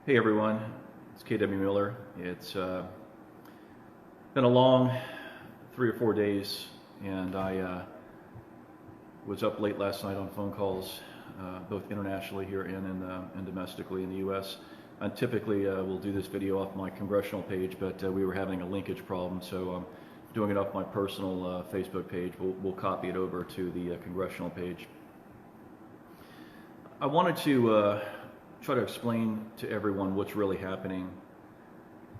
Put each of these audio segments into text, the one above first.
Hey everyone, it's KW Miller. It's been a long 3 or 4 days, and I was up late last night on phone calls, both internationally here and domestically in the U.S. And typically we'll do this video off my congressional page, but we were having a linkage problem, so I'm doing it off my personal Facebook page. We'll copy it over to the congressional page. I wanted to try to explain to everyone what's really happening.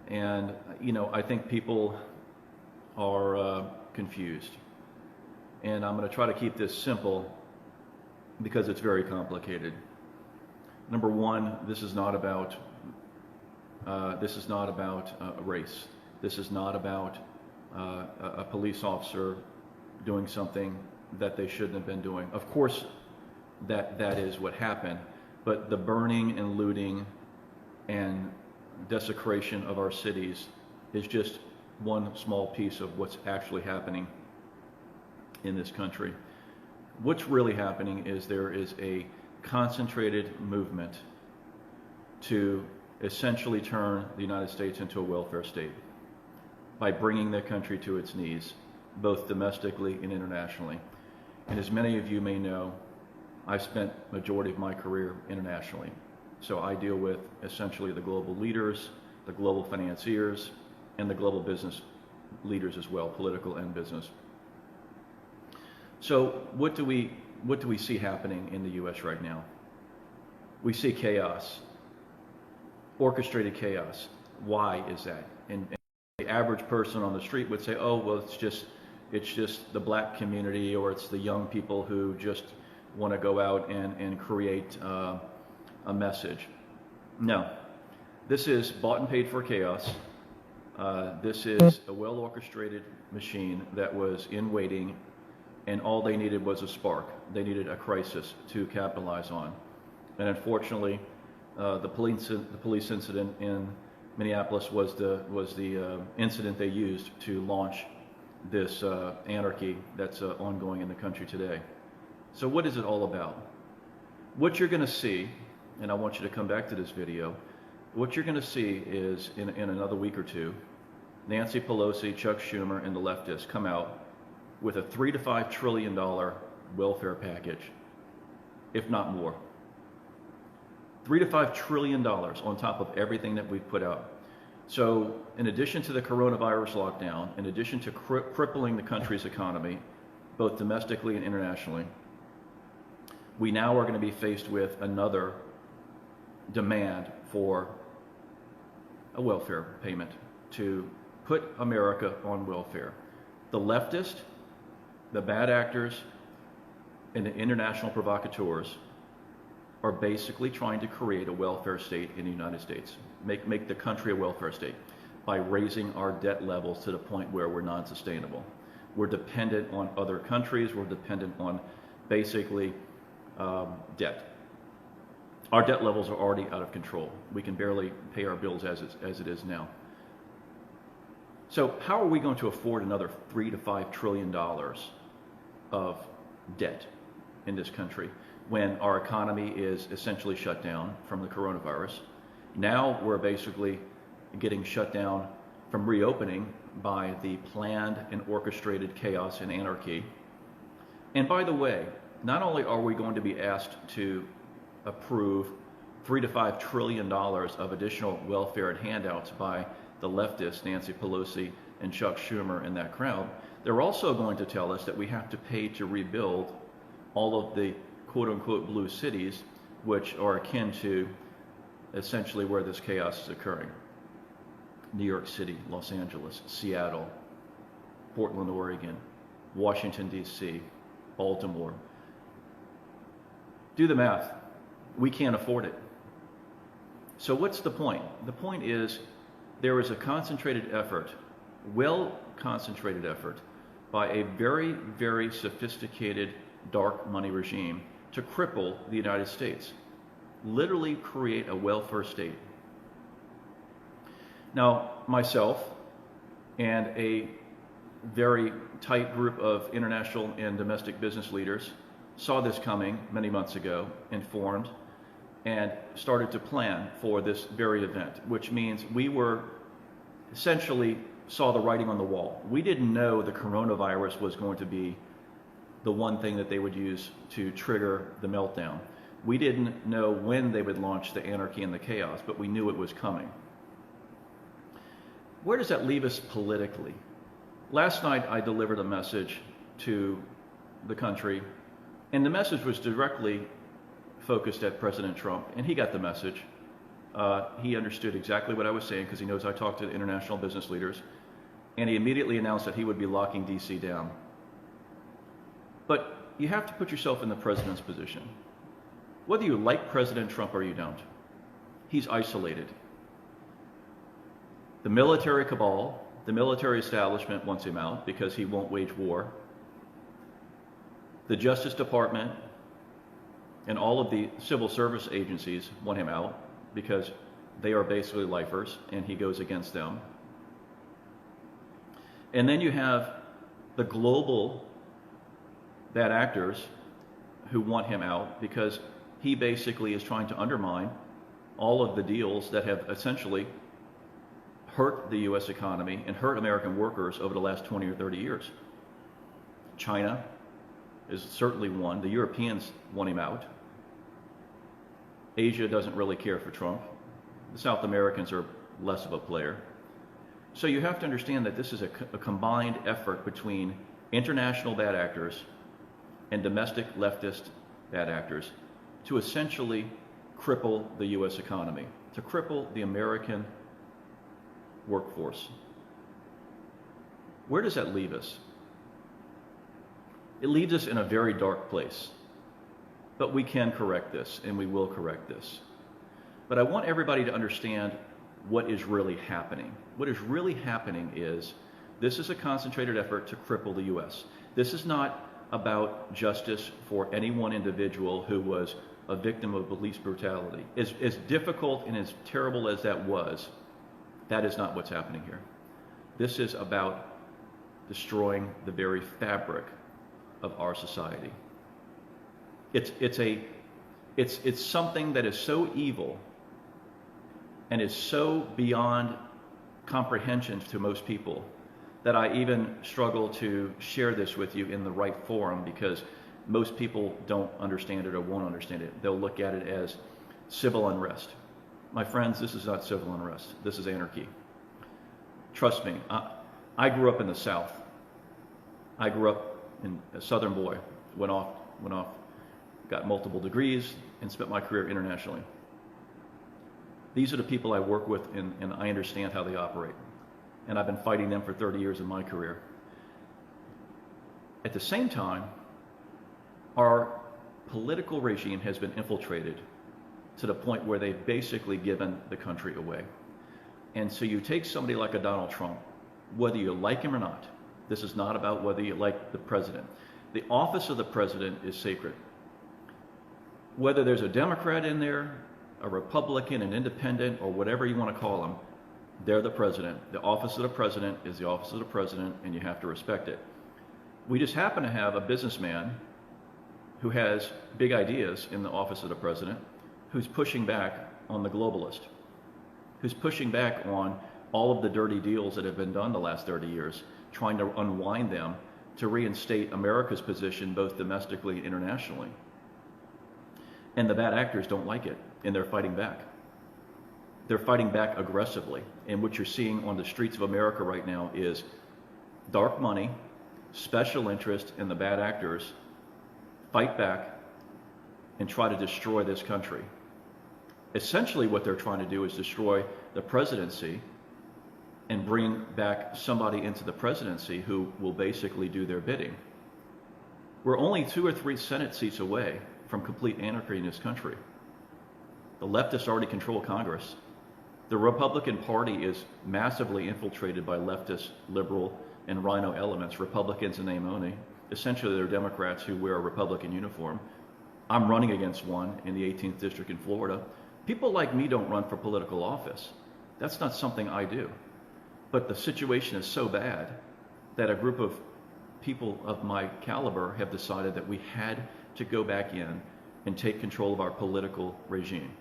And, I think people are confused. And I'm going to try to keep this simple because it's very complicated. Number one, this is not about a race. This is not about a police officer doing something that they shouldn't have been doing. Of course, that is what happened. But the burning and looting and desecration of our cities is just one small piece of what's actually happening in this country. What's really happening is there is a concentrated movement to essentially turn the United States into a welfare state by bringing the country to its knees, both domestically and internationally. And as many of you may know, I've spent majority of my career internationally. So I deal with essentially the global leaders, the global financiers, and the global business leaders as well, political and business. So what do we see happening in the US right now? We see chaos, orchestrated chaos. Why is that? And the average person on the street would say, oh, well, it's just the black community, or it's the young people who just want to go out and create a message. No, this is bought and paid for chaos. This is a well-orchestrated machine that was in waiting, and all they needed was a spark. They needed a crisis to capitalize on. And unfortunately, the police incident in Minneapolis was the incident they used to launch this anarchy that's ongoing in the country today. So what is it all about? What you're going to see, and I want you to come back to this video, what you're going to see is in another week or two, Nancy Pelosi, Chuck Schumer, and the leftists come out with a $3 to $5 trillion welfare package, if not more. $3 to $5 trillion on top of everything that we've put out. So in addition to the coronavirus lockdown, in addition to crippling the country's economy, both domestically and internationally, we now are going to be faced with another demand for a welfare payment to put America on welfare. The leftist, the bad actors, and the international provocateurs are basically trying to create a welfare state in the United States, make the country a welfare state by raising our debt levels to the point where we're non-sustainable. We're dependent on other countries. We're dependent on basically debt. Our debt levels are already out of control. We can barely pay our bills as it is now. So how are we going to afford another $3 to $5 trillion of debt in this country when our economy is essentially shut down from the coronavirus? Now we're basically getting shut down from reopening by the planned and orchestrated chaos and anarchy. And by the way, not only are we going to be asked to approve $3 to $5 trillion of additional welfare and handouts by the leftists, Nancy Pelosi and Chuck Schumer and that crowd, they're also going to tell us that we have to pay to rebuild all of the quote-unquote blue cities, which are akin to essentially where this chaos is occurring. New York City, Los Angeles, Seattle, Portland, Oregon, Washington, D.C., Baltimore. Do the math. We can't afford it. So what's the point? The point is there is a concentrated effort, well-concentrated effort, by a very, very sophisticated dark money regime to cripple the United States, literally create a welfare state. Now, myself and a very tight group of international and domestic business leaders saw this coming many months ago, informed, and started to plan for this very event, which means we were essentially saw the writing on the wall. We didn't know the coronavirus was going to be the one thing that they would use to trigger the meltdown. We didn't know when they would launch the anarchy and the chaos, but we knew it was coming. Where does that leave us politically? Last night I delivered a message to the country, and the message was directly focused at President Trump, and he got the message. He understood exactly what I was saying because he knows I talk to international business leaders, and he immediately announced that he would be locking DC down. But you have to put yourself in the president's position. Whether you like President Trump or you don't, he's isolated. The military cabal, the military establishment wants him out because he won't wage war. The Justice Department and all of the civil service agencies want him out because they are basically lifers and he goes against them. And then you have the global bad actors who want him out because he basically is trying to undermine all of the deals that have essentially hurt the U.S. economy and hurt American workers over the last 20 or 30 years. China is certainly one. The Europeans want him out. Asia doesn't really care for Trump. The South Americans are less of a player. So you have to understand that this is a combined effort between international bad actors and domestic leftist bad actors to essentially cripple the U.S. economy, to cripple the American workforce. Where does that leave us? It leaves us in a very dark place. But we can correct this, and we will correct this. But I want everybody to understand what is really happening. What is really happening is this is a concentrated effort to cripple the U.S. This is not about justice for any one individual who was a victim of police brutality. As difficult and as terrible as that was, that is not what's happening here. This is about destroying the very fabric of our society. It's something that is so evil and is so beyond comprehension to most people that I even struggle to share this with you in the right forum because most people don't understand it or won't understand it. They'll look at it as civil unrest. My friends, this is not civil unrest. This is anarchy. Trust me, I grew up in the South. I grew up in a Southern boy, went off, got multiple degrees, and spent my career internationally. These are the people I work with, and I understand how they operate. And I've been fighting them for 30 years in my career. At the same time, our political regime has been infiltrated to the point where they've basically given the country away. And so you take somebody like a Donald Trump, whether you like him or not, this is not about whether you like the president. The office of the president is sacred. Whether there's a Democrat in there, a Republican, an independent, or whatever you want to call them, they're the president. The office of the president is the office of the president, and you have to respect it. We just happen to have a businessman who has big ideas in the office of the president, who's pushing back on the globalist, who's pushing back on all of the dirty deals that have been done the last 30 years, trying to unwind them to reinstate America's position both domestically and internationally. And the bad actors don't like it, and they're fighting back. They're fighting back aggressively. And what you're seeing on the streets of America right now is dark money, special interest, and the bad actors fight back and try to destroy this country. Essentially what they're trying to do is destroy the presidency and bring back somebody into the presidency who will basically do their bidding. We're only 2 or 3 Senate seats away from complete anarchy in this country. The leftists already control Congress. The Republican Party is massively infiltrated by leftist, liberal, and rhino elements, Republicans in name only. Essentially, they're Democrats who wear a Republican uniform. I'm running against one in the 18th District in Florida. People like me don't run for political office. That's not something I do. But the situation is so bad that a group of people of my caliber have decided that we had to go back in and take control of our political regime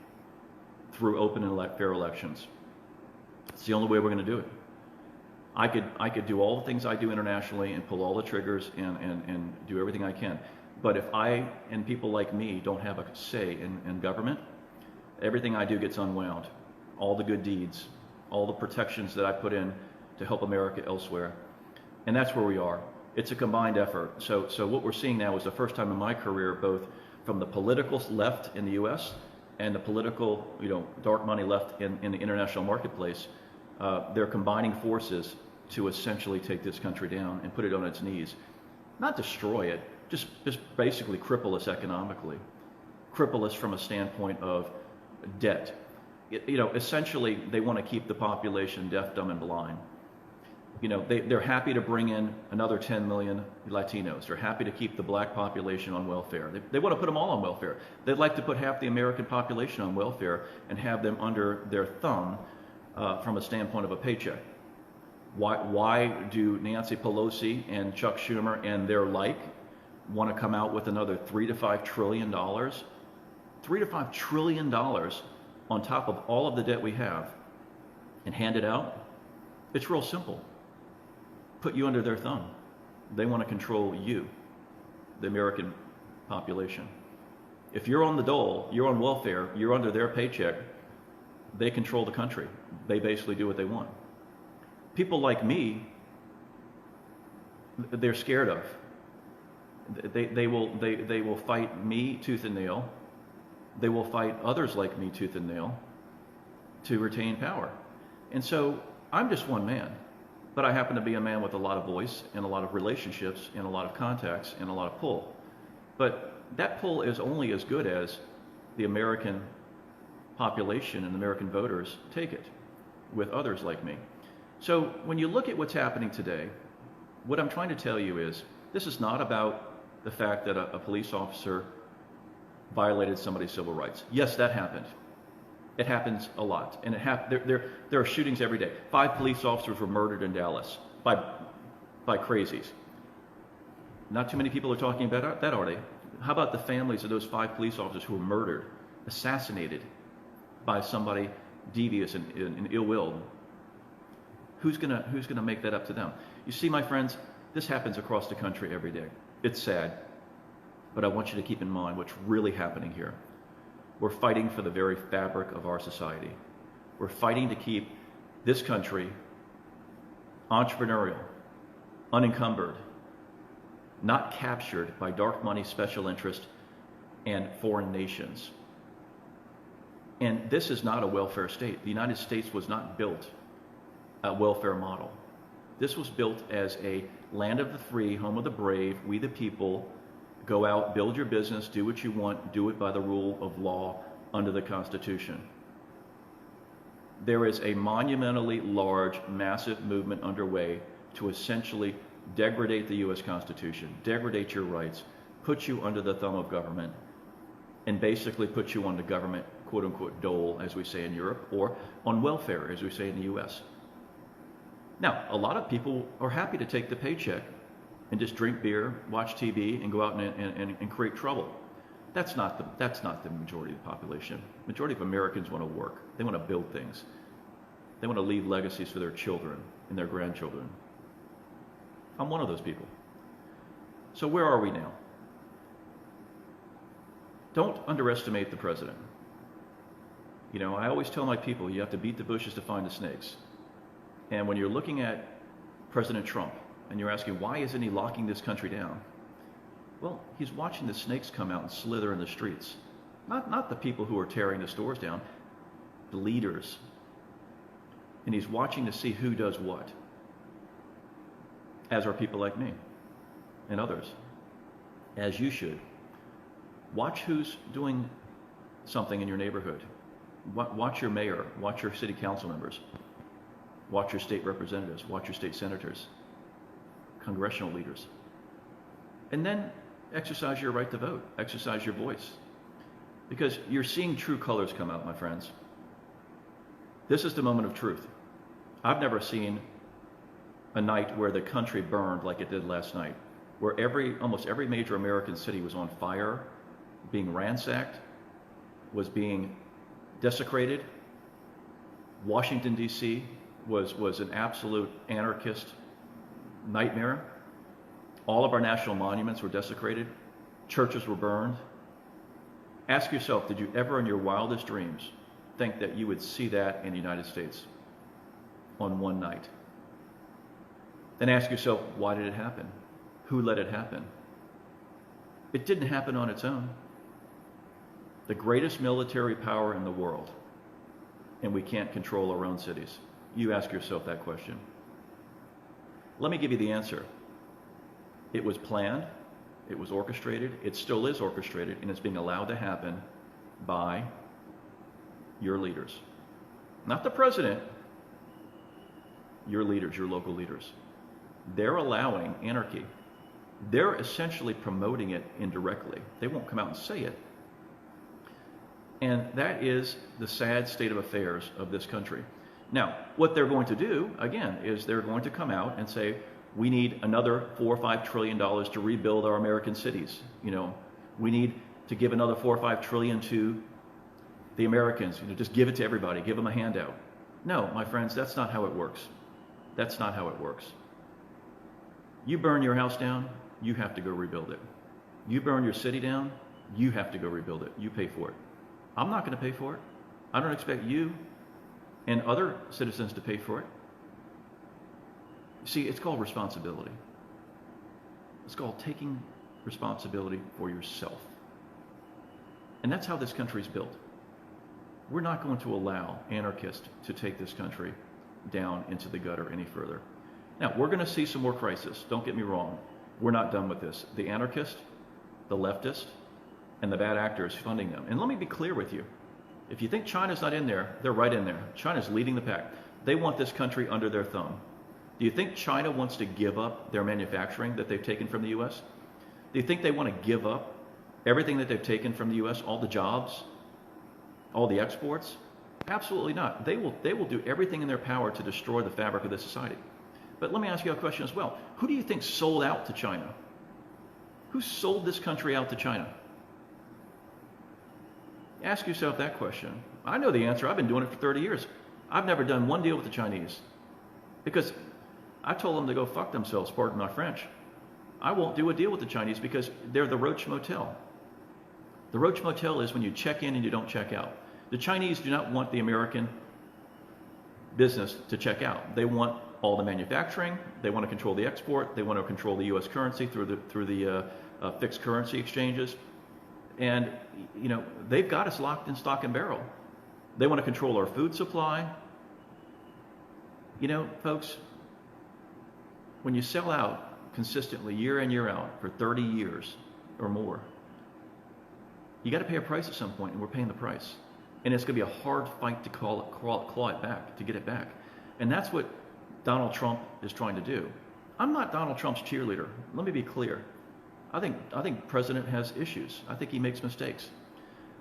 through open and fair elections. It's the only way we're going to do it. I could do all the things I do internationally and pull all the triggers and do everything I can. But if I and people like me don't have a say in government, everything I do gets unwound. All the good deeds, all the protections that I put in to help America elsewhere. And that's where we are. It's a combined effort. So what we're seeing now is the first time in my career, both from the political left in the U.S. and the political, dark money left in the international marketplace, they're combining forces to essentially take this country down and put it on its knees. Not destroy it, just basically cripple us economically, cripple us from a standpoint of debt. Essentially, they want to keep the population deaf, dumb, and blind. They're happy to bring in another 10 million Latinos. They're happy to keep the black population on welfare. They want to put them all on welfare. They'd like to put half the American population on welfare and have them under their thumb from a standpoint of a paycheck. Why do Nancy Pelosi and Chuck Schumer and their like want to come out with another $3 to $5 trillion? $3 to $5 trillion on top of all of the debt we have and hand it out? It's real simple. Put you under their thumb. They want to control you, the American population. If you're on the dole, you're on welfare, you're under their paycheck, they control the country. They basically do what they want. People like me, they're scared of. They will fight me tooth and nail. They will fight others like me tooth and nail to retain power. And so I'm just one man, but I happen to be a man with a lot of voice and a lot of relationships and a lot of contacts and a lot of pull. But that pull is only as good as the American population and American voters take it with others like me. So when you look at what's happening today, what I'm trying to tell you is this is not about the fact that a police officer violated somebody's civil rights. Yes, that happened. It happens a lot, and there are shootings every day. 5 police officers were murdered in Dallas by crazies. Not too many people are talking about that, are they? How about the families of those 5 police officers who were murdered, assassinated by somebody devious and ill-willed? Who's gonna make that up to them? You see, my friends, this happens across the country every day. It's sad, but I want you to keep in mind what's really happening here. We're fighting for the very fabric of our society. We're fighting to keep this country entrepreneurial, unencumbered, not captured by dark money, special interest, and foreign nations. And this is not a welfare state. The United States was not built a welfare model. This was built as a land of the free, home of the brave, we the people. Go out, build your business, do what you want, do it by the rule of law under the Constitution. There is a monumentally large, massive movement underway to essentially degrade the U.S. Constitution, degrade your rights, put you under the thumb of government, and basically put you on the government, quote-unquote, dole, as we say in Europe, or on welfare, as we say in the U.S. Now, a lot of people are happy to take the paycheck and just drink beer, watch TV, and go out and create trouble. That's not the majority of the population. Majority of Americans want to work. They want to build things. They want to leave legacies for their children and their grandchildren. I'm one of those people. So where are we now? Don't underestimate the president. I always tell my people, you have to beat the bushes to find the snakes. And when you're looking at President Trump, and you're asking, why isn't he locking this country down? Well, he's watching the snakes come out and slither in the streets. Not the people who are tearing the stores down, the leaders. And he's watching to see who does what, as are people like me and others, as you should. Watch who's doing something in your neighborhood. Watch your mayor, watch your city council members, watch your state representatives, watch your state senators, congressional leaders. And then exercise your right to vote, exercise your voice. Because you're seeing true colors come out, my friends. This is the moment of truth. I've never seen a night where the country burned like it did last night, where almost every major American city was on fire being ransacked, was being desecrated. Washington, D.C. was an absolute anarchist nightmare. All of our national monuments were desecrated. Churches were burned. Ask yourself, did you ever in your wildest dreams think that you would see that in the United States on one night? Then ask yourself, why did it happen? Who let it happen? It didn't happen on its own. The greatest military power in the world, and we can't control our own cities. You ask yourself that question. Let me give you the answer. It was planned, it was orchestrated, it still is orchestrated, and it's being allowed to happen by your leaders. Not the president, your leaders, your local leaders. They're allowing anarchy. They're essentially promoting it indirectly. They won't come out and say it. And that is the sad state of affairs of this country. Now, what they're going to do, again, is they're going to come out and say, we need another $4 or $5 trillion to rebuild our American cities. We need to give another $4 or $5 trillion to the Americans. Just give it to everybody, give them a handout. No, my friends, that's not how it works. That's not how it works. You burn your house down, you have to go rebuild it. You burn your city down, you have to go rebuild it. You pay for it. I'm not going to pay for it. I don't expect you and other citizens to pay for it. See, it's called responsibility. It's called taking responsibility for yourself. And that's how this country is built. We're not going to allow anarchists to take this country down into the gutter any further. Now, we're going to see some more crisis. Don't get me wrong. We're not done with this. The anarchist, the leftist, and the bad actors funding them. And let me be clear with you. If you think China's not in there, they're right in there. China's leading the pack. They want this country under their thumb. Do you think China wants to give up their manufacturing that they've taken from the U.S.? Do you think they want to give up everything that they've taken from the U.S., all the jobs, all the exports? Absolutely not. They will do everything in their power to destroy the fabric of this society. But let me ask you a question as well. Who do you think sold out to China? Who sold this country out to China? Ask yourself that question. I know the answer. I've been doing it for 30 years. I've never done one deal with the Chinese because I told them to go fuck themselves, pardon my French. I won't do a deal with the Chinese because they're the Roach Motel. The Roach Motel is when you check in and you don't check out. The Chinese do not want the American business to check out. They want all the manufacturing. They want to control the export. They want to control the U.S. currency through the fixed currency exchanges. And, they've got us locked in stock and barrel. They want to control our food supply. Folks, when you sell out consistently year in, year out for 30 years or more, you got to pay a price at some point, and we're paying the price. And it's going to be a hard fight to claw it back, to get it back. And that's what Donald Trump is trying to do. I'm not Donald Trump's cheerleader. Let me be clear. I think the president has issues. I think he makes mistakes.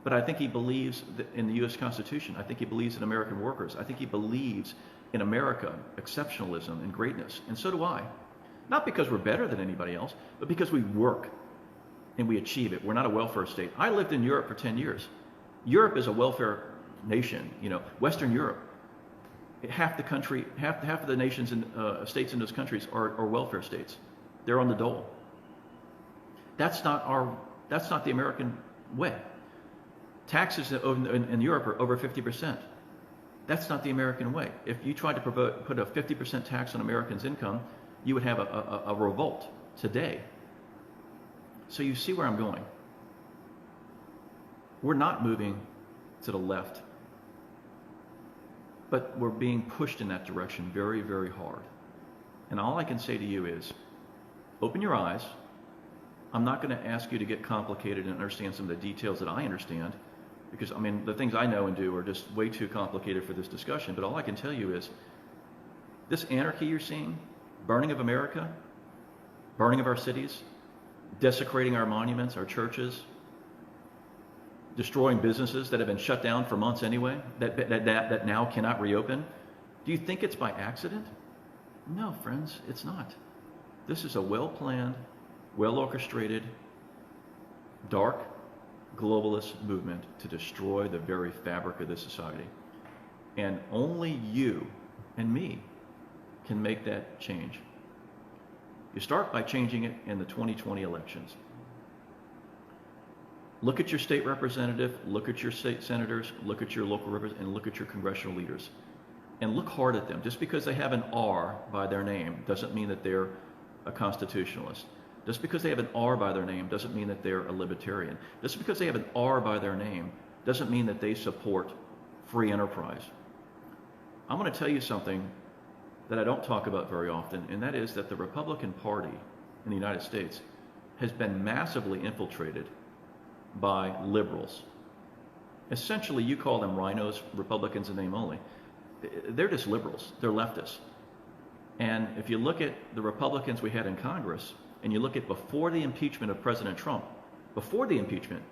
But I think he believes in the U.S. Constitution. I think he believes in American workers. I think he believes in America, exceptionalism and greatness. And so do I. Not because we're better than anybody else, but because we work and we achieve it. We're not a welfare state. I lived in Europe for 10 years. Europe is a welfare nation. Western Europe. Half the country, half of the nations and states in those countries are welfare states. They're on the dole. That's not the American way. Taxes in Europe are over 50%. That's not the American way. If you tried to put a 50% tax on Americans' income, you would have a revolt today. So you see where I'm going. We're not moving to the left, but we're being pushed in that direction very, very hard. And all I can say to you is, open your eyes. I'm not going to ask you to get complicated and understand some of the details that I understand, because the things I know and do are just way too complicated for this discussion. But all I can tell you is, this anarchy you're seeing, burning of America, burning of our cities, desecrating our monuments, our churches, destroying businesses that have been shut down for months anyway, that now cannot reopen. Do you think it's by accident? No, friends, it's not. This is a well-planned, well-orchestrated, dark globalist movement to destroy the very fabric of this society. And only you and me can make that change. You start by changing it in the 2020 elections. Look at your state representative, look at your state senators, look at your local representatives, and look at your congressional leaders. And look hard at them. Just because they have an R by their name doesn't mean that they're a constitutionalist. Just because they have an R by their name doesn't mean that they're a libertarian. Just because they have an R by their name doesn't mean that they support free enterprise. I'm going to tell you something that I don't talk about very often, and that is that the Republican Party in the United States has been massively infiltrated by liberals. Essentially, you call them rhinos, Republicans in name only. They're just liberals. They're leftists. And if you look at the Republicans we had in Congress, and you look at before the impeachment of President Trump, before the impeachment,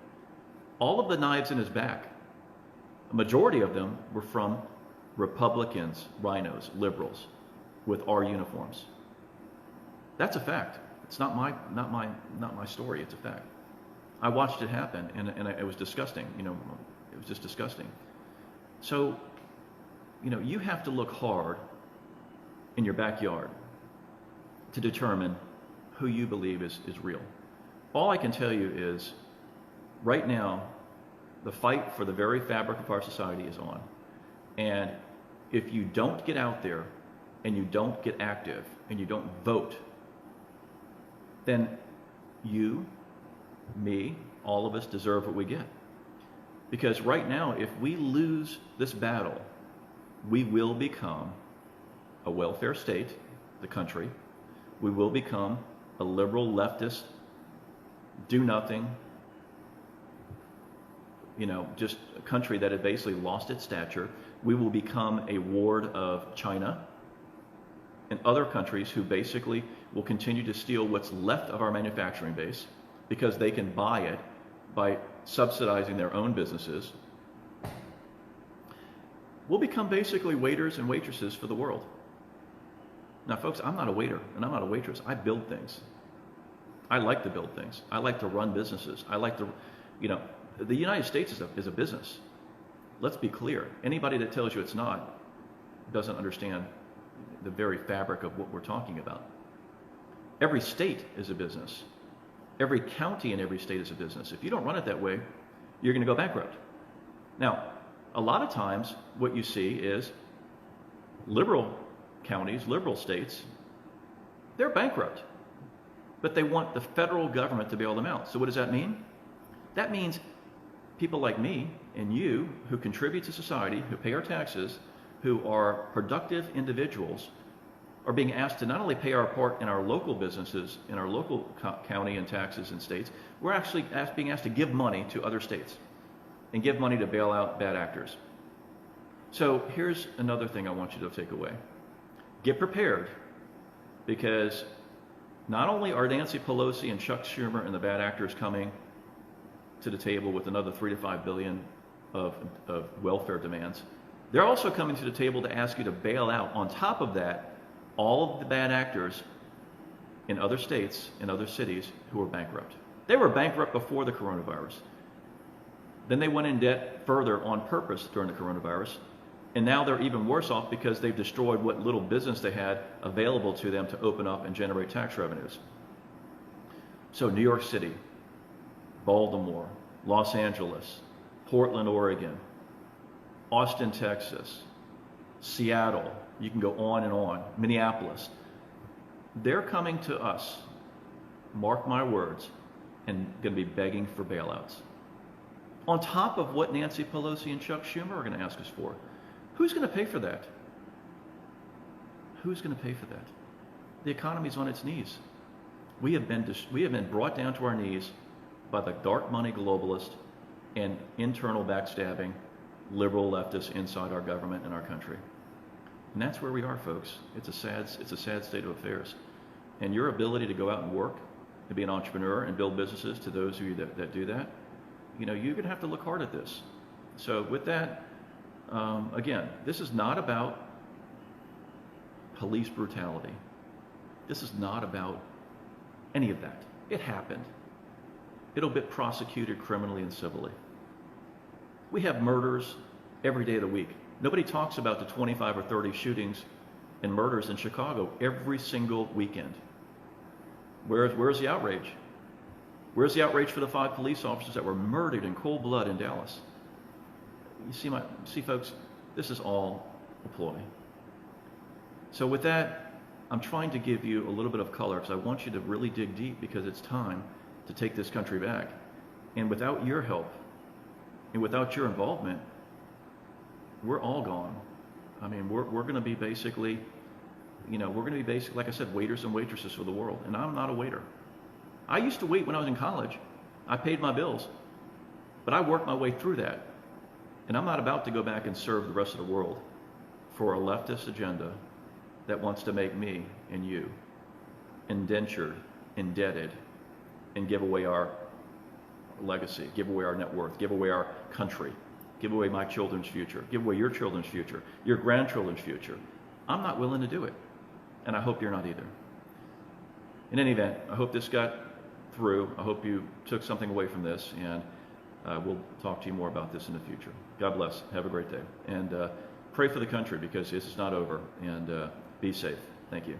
all of the knives in his back, a majority of them were from Republicans, rhinos, liberals, with our uniforms. That's a fact. It's not my story. It's a fact. I watched it happen, and it was disgusting. You know, it was just disgusting. So, you know, you have to look hard in your backyard to determine who you believe is real. All I can tell you is, right now, the fight for the very fabric of our society is on. And if you don't get out there and you don't get active and you don't vote, then you, me, all of us deserve what we get. Because right now, if we lose this battle, we will become a welfare state, the country. We will become a liberal, leftist, do-nothing, you know, just a country that had basically lost its stature. We will become a ward of China and other countries who basically will continue to steal what's left of our manufacturing base because they can buy it by subsidizing their own businesses. We'll become basically waiters and waitresses for the world. Now, folks, I'm not a waiter and I'm not a waitress. I build things. I like to build things. I like to run businesses. I like to, you know, the United States is a business. Let's be clear. Anybody that tells you it's not doesn't understand the very fabric of what we're talking about. Every state is a business. Every county in every state is a business. If you don't run it that way, you're going to go bankrupt. Now, a lot of times what you see is liberal counties, liberal states, they're bankrupt, but they want the federal government to bail them out. So what does that mean? That means people like me and you who contribute to society, who pay our taxes, who are productive individuals, are being asked to not only pay our part in our local businesses, in our local county and taxes and states, we're actually being asked to give money to other states and give money to bail out bad actors. So here's another thing I want you to take away. Get prepared, because not only are Nancy Pelosi and Chuck Schumer and the bad actors coming to the table with another $3 to $5 billion of welfare demands, they're also coming to the table to ask you to bail out, on top of that, all of the bad actors in other states, in other cities who are bankrupt. They were bankrupt before the coronavirus. Then they went in debt further on purpose during the coronavirus. And now they're even worse off because they've destroyed what little business they had available to them to open up and generate tax revenues. So New York City, Baltimore, Los Angeles, Portland, Oregon, Austin, Texas, Seattle, you can go on, Minneapolis. They're coming to us, mark my words, and going to be begging for bailouts. On top of what Nancy Pelosi and Chuck Schumer are going to ask us for. Who's going to pay for that? Who's going to pay for that? The economy's on its knees. We have been brought down to our knees by the dark money globalist and internal backstabbing liberal leftists inside our government and our country. And that's where we are, folks. It's a sad state of affairs. And your ability to go out and work, to be an entrepreneur and build businesses, to those of you that do that, you know, you're going to have to look hard at this. So with that, again, this is not about police brutality. This is not about any of that. It happened. it'll get prosecuted criminally and civilly. We have murders every day of the week. Nobody talks about the 25 or 30 shootings and murders in Chicago every single weekend. Where's the outrage? Where's the outrage for the 5 police officers that were murdered in cold blood in Dallas? You see, folks, this is all a ploy. So with that, I'm trying to give you a little bit of color because I want you to really dig deep, because it's time to take this country back. And without your help and without your involvement, we're all gone. I mean, we're going to be basically, like I said, waiters and waitresses for the world. And I'm not a waiter. I used to wait when I was in college. I paid my bills. But I worked my way through that. And I'm not about to go back and serve the rest of the world for a leftist agenda that wants to make me and you indentured, indebted, and give away our legacy, give away our net worth, give away our country, give away my children's future, give away your children's future, your grandchildren's future. I'm not willing to do it, and I hope you're not either. In any event, I hope this got through. I hope you took something away from this, and we'll talk to you more about this in the future. God bless. Have a great day. And pray for the country, because this is not over. And be safe. Thank you.